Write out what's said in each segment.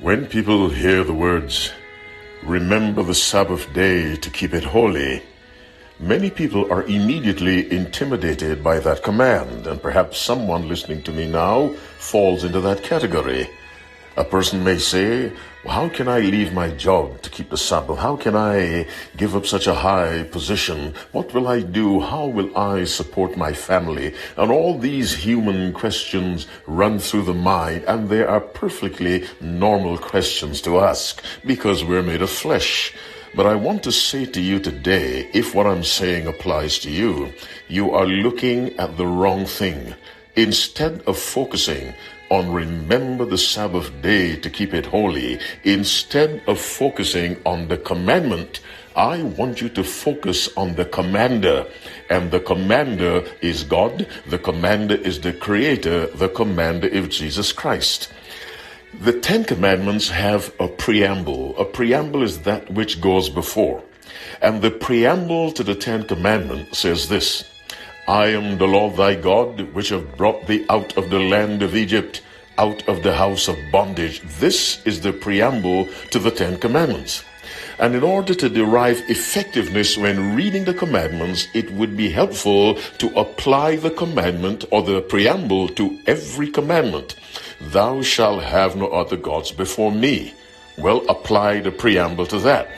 When people hear the words, remember the Sabbath day to keep it holy, many people are immediately intimidated by that command, and perhaps someone listening to me now falls into that category. A person may say, how can I leave my job to keep the Sabbath? How can I give up such a high position? What will I do? How will I support my family? And all these human questions run through the mind, and they are perfectly normal questions to ask because we're made of flesh. But I want to say to you today, if what I'm saying applies to you, you are looking at the wrong thing. Instead of focusing on remember the Sabbath day to keep it holy, instead of focusing on the commandment, I want you to focus on the commander. And the commander is God. The commander is the Creator. The commander is Jesus Christ. The 10 Commandments have a preamble. A preamble is that which goes before. And the preamble to the 10 Commandments says this: I am the Lord thy God, which have brought thee out of the land of Egypt, out of the house of bondage. This is the preamble to the 10 Commandments. And in order to derive effectiveness when reading the commandments, it would be helpful to apply the commandment or the preamble to every commandment. Thou shalt have no other gods before me. Well, apply the preamble to that.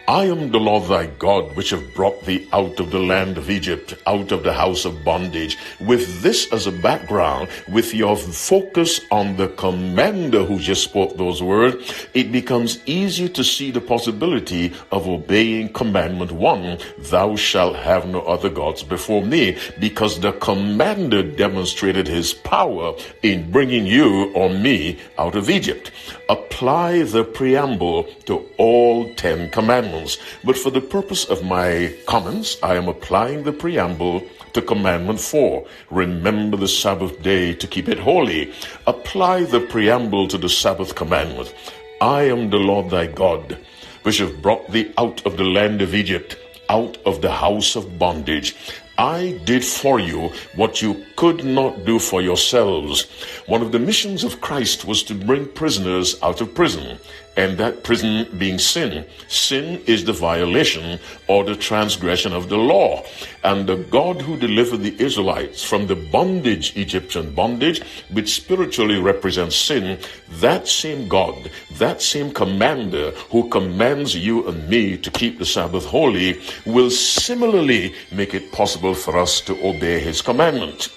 I am the Lord thy God, which have brought thee out of the land of Egypt, out of the house of bondage. With this as a background, with your focus on the commander who just spoke those words, it becomes easier to see the possibility of obeying Commandment One, thou shalt have no other gods before me, because the commander demonstrated his power in bringing you or me out of Egypt. Apply the preamble to all 10 commandments. But for the purpose of my comments, I am applying the preamble to Commandment 4. Remember the Sabbath day to keep it holy. Apply the preamble to the Sabbath commandment. I am the Lord thy God, which have brought thee out of the land of Egypt, out of the house of bondage. I did for you what you could not do for yourselves. One of the missions of Christ was to bring prisoners out of prison, and that prison being sin. Sin is the violation or the transgression of the law. And the God who delivered the Israelites from the bondage, Egyptian bondage, which spiritually represents sin, that same God, that same commander who commands you and me to keep the Sabbath holy, will similarly make it possible for us to obey his commandment.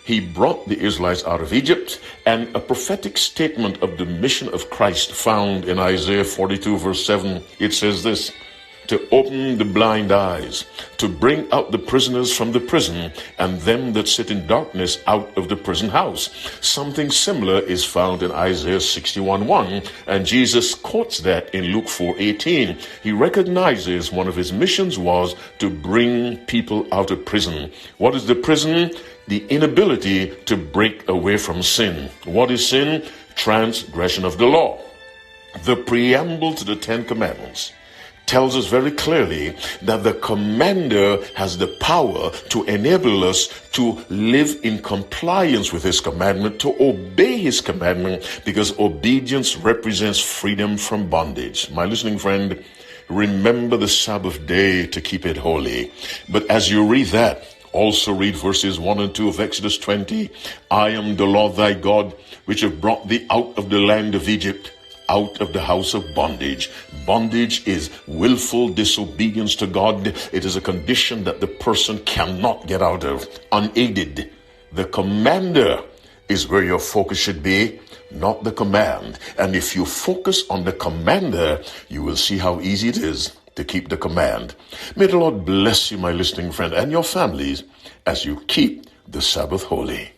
He brought the Israelites out of Egypt, and a prophetic statement of the mission of Christ found in Isaiah 42 verse 7. It says this: to open the blind eyes, to bring out the prisoners from the prison, and them that sit in darkness out of the prison house. Something similar is found in Isaiah 61:1, and Jesus quotes that in Luke 4:18. He recognizes one of his missions was to bring people out of prison. What is the prison? The inability to break away from sin. What is sin? Transgression of the law. The preamble to the 10 Commandments tells us very clearly that the commander has the power to enable us to live in compliance with his commandment, to obey his commandment, because obedience represents freedom from bondage. My listening friend, remember the Sabbath day to keep it holy. But as you read that, also read verses 1 and 2 of Exodus 20. I am the Lord thy God, which have brought thee out of the land of Egypt, out of the house of bondage. Bondage is willful disobedience to God. It is a condition that the person cannot get out of, unaided. The commander is where your focus should be, not the command. And if you focus on the commander, you will see how easy it is to keep the command. May the Lord bless you, my listening friend, and your families as you keep the Sabbath holy.